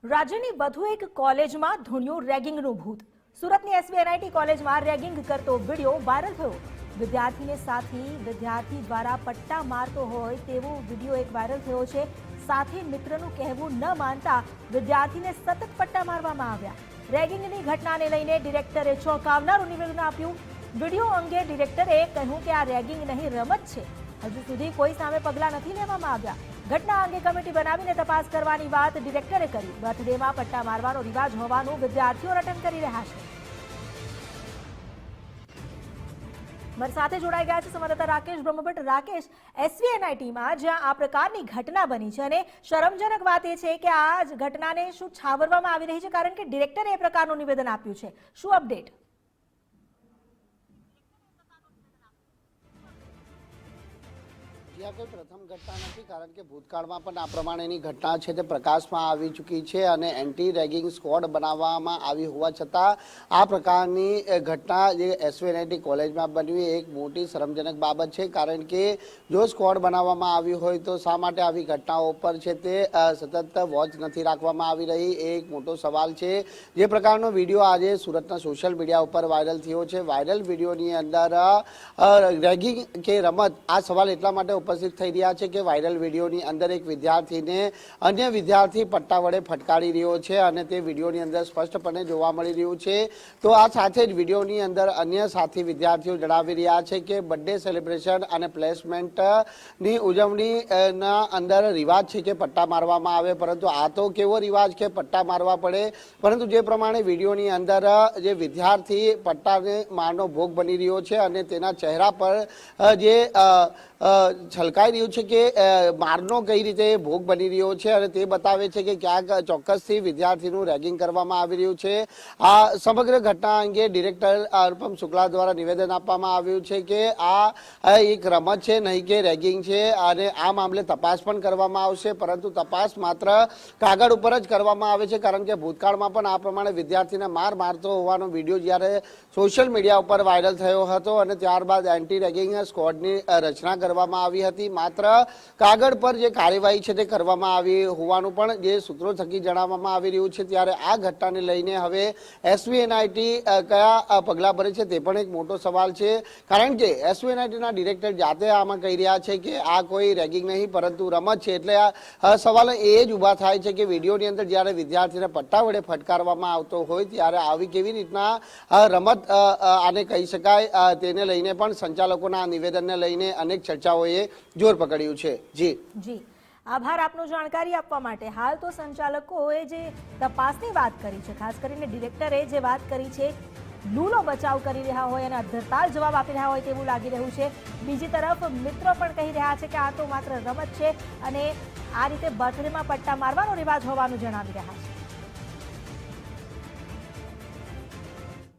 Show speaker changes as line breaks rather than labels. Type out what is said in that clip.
રાજ્યની વધુ એક કોલેજમાં ધૂણ્યું રેગિંગનું ભૂત। સુરતની એસવીએનઆઈટી કોલેજમાં રેગિંગ કરતો વિડીયો વાયરલ થયો। વિદ્યાર્થીને સાથી વિદ્યાર્થી દ્વારા પટ્ટા મારતો હોય તેવો વિડીયો એક વાયરલ થયો છે। સાથી મિત્રનું કહેવું ન માનતા વિદ્યાર્થીને સતત પટ્ટા મારવામાં આવ્યા। રેગિંગની ઘટનાને લઈને ડિરેક્ટરે ચોંકાવનારું નિવેદન આપ્યું। વિડીયો અંગે ડિરેક્ટરે કહ્યું કે આ રેગિંગ નહીં રમત છે। હજુ સુધી કોઈ સામે પગલાં નથી લેવામાં આવ્યા। ઘટના અંગે કમિટી બનાવીને તપાસ કરવાની વાત ડિરેક્ટરે કરી। બર્થડેમાં પટ્ટા મારવાનો રિવાજ હોવાનું વિદ્યાર્થીઓ રટણ કરી રહ્યા છે। મારી સાથે જોડાઈ ગયા છે સંવાદદાતા રાકેશ બ્રહ્મભટ્ટ। રાકેશ, એસવીએનઆઈટીમાં જ્યાં આ પ્રકારની ઘટના બની છે અને શરમજનક વાત એ છે કે આ જ ઘટનાને શું છાવરવામાં આવી રહી છે, કારણ કે ડિરેક્ટરે એ પ્રકારનું નિવેદન આપ્યું છે। શું અપડેટ?
કોઈ પ્રથમ ઘટના નથી, કારણ કે ભૂતકાળમાં પણ આ પ્રમાણેની ઘટના છે તે પ્રકાશમાં આવી ચૂકી છે અને એન્ટી રેગિંગ સ્ક્વોડ બનાવવામાં આવી હોવા છતાં આ પ્રકારની ઘટના જે એસવીએનઆઈટી કોલેજમાં બનવી એક મોટી શરમજનક બાબત છે। કારણ કે જો સ્ક્વોડ બનાવવામાં આવી હોય તો શા માટે આવી ઘટનાઓ પર છે તે સતત વોચ નથી રાખવામાં આવી રહી, એ એક મોટો સવાલ છે। જે પ્રકારનો વિડીયો આજે સુરતના સોશિયલ મીડિયા ઉપર વાયરલ થયો છે, વાયરલ વિડીયોની અંદર રેગિંગ કે રમત, આ સવાલ એટલા માટે ઉપસ્થિત થઈ રહ્યા છે કે વાયરલ વિડીયોની અંદર એક વિદ્યાર્થીને અન્ય વિદ્યાર્થી પટ્ટા વડે ફટકારી રહ્યો છે અને તે વિડીયોની અંદર સ્પષ્ટપણે જોવા મળી રહ્યું છે। તો આ સાથે જ વિડીયોની અંદર અન્ય સાથી વિદ્યાર્થીઓ જણાવી રહ્યા છે કે બર્થડે સેલિબ્રેશન અને પ્લેસમેન્ટની ઉજવણીના અંદર રિવાજ છે કે પટ્ટા મારવામાં આવે, પરંતુ આ તો કેવો રિવાજ કે પટ્ટા મારવા પડે। પરંતુ જે પ્રમાણે વિડીયોની અંદર જે વિદ્યાર્થી પટ્ટાને મારનો ભોગ બની રહ્યો છે અને તેના ચહેરા પર જે છલકાઈ રહ્યું છે કે મારનો કઈ રીતે ભોગ બની રહ્યો છે અને તે બતાવે છે કે ક્યાંક ચોક્કસથી વિદ્યાર્થીનું રેગિંગ કરવામાં આવી રહ્યું છે। આ સમગ્ર ઘટના અંગે ડિરેક્ટર અનુપમ શુક્લા દ્વારા નિવેદન આપવામાં આવ્યું છે કે આ એક રમત છે, નહીં કે રેગિંગ છે અને આ મામલે તપાસ પણ કરવામાં આવશે, પરંતુ તપાસ માત્ર કાગળ ઉપર જ કરવામાં આવે છે। કારણ કે ભૂતકાળમાં પણ આ પ્રમાણે વિદ્યાર્થીને મારતો હોવાનો વિડીયો જ્યારે સોશિયલ મીડિયા ઉપર વાયરલ થયો હતો અને ત્યારબાદ એન્ટી રેગિંગ સ્ક્વોડની રચના કરવામાં આવી હતી। માત્ર કાગળ પર જે કાર્યવાહી છે તે કરવામાં આવી હોવાનું પણ જે સૂત્રો થકી જણાવવામાં આવી રહ્યું છે। ત્યારે આ ઘટનાને લઈને હવે એસવીએનઆઈટી કયા પગલાં ભરે છે તે પણ એક મોટો સવાલ છે। કારણ કે એસવીએનઆઈટીના ડિરેક્ટર જાતે આમાં કહી રહ્યા છે કે આ કોઈ રેગિંગ નહીં પરંતુ રમત છે। એટલે આ સવાલ એ જ ઊભા થાય છે કે વિડીયોની અંદર જ્યારે વિદ્યાર્થીને પટ્ટા વડે ફટકારવામાં આવતો હોય ત્યારે આવી કેવી રીતના રમત આને કહી શકાય, તેને લઈને પણ સંચાલકોના નિવેદનને લઈને અનેક ચર્ચાઓએ જોર પકડ્યું છે।
જી, આભાર આપનો જાણકારી આપવા માટે। હાલ તો સંચાલકોએ જે તપાસની વાત કરી છે, ખાસ કરીને ડિરેક્ટરે જે વાત કરી છે, લૂલો બચાવ કરી રહ્યા હોય અને અધરતાલ જવાબ આપી રહ્યા હોય તેવું લાગી રહ્યું છે। બીજી તરફ મિત્રો પણ કહી રહ્યા છે કે આ તો માત્ર રમત છે અને આ રીતે બર્થડેમાં પટ્ટા મારવાનો રિવાજ હોવાનું જણાવી રહ્યા છે।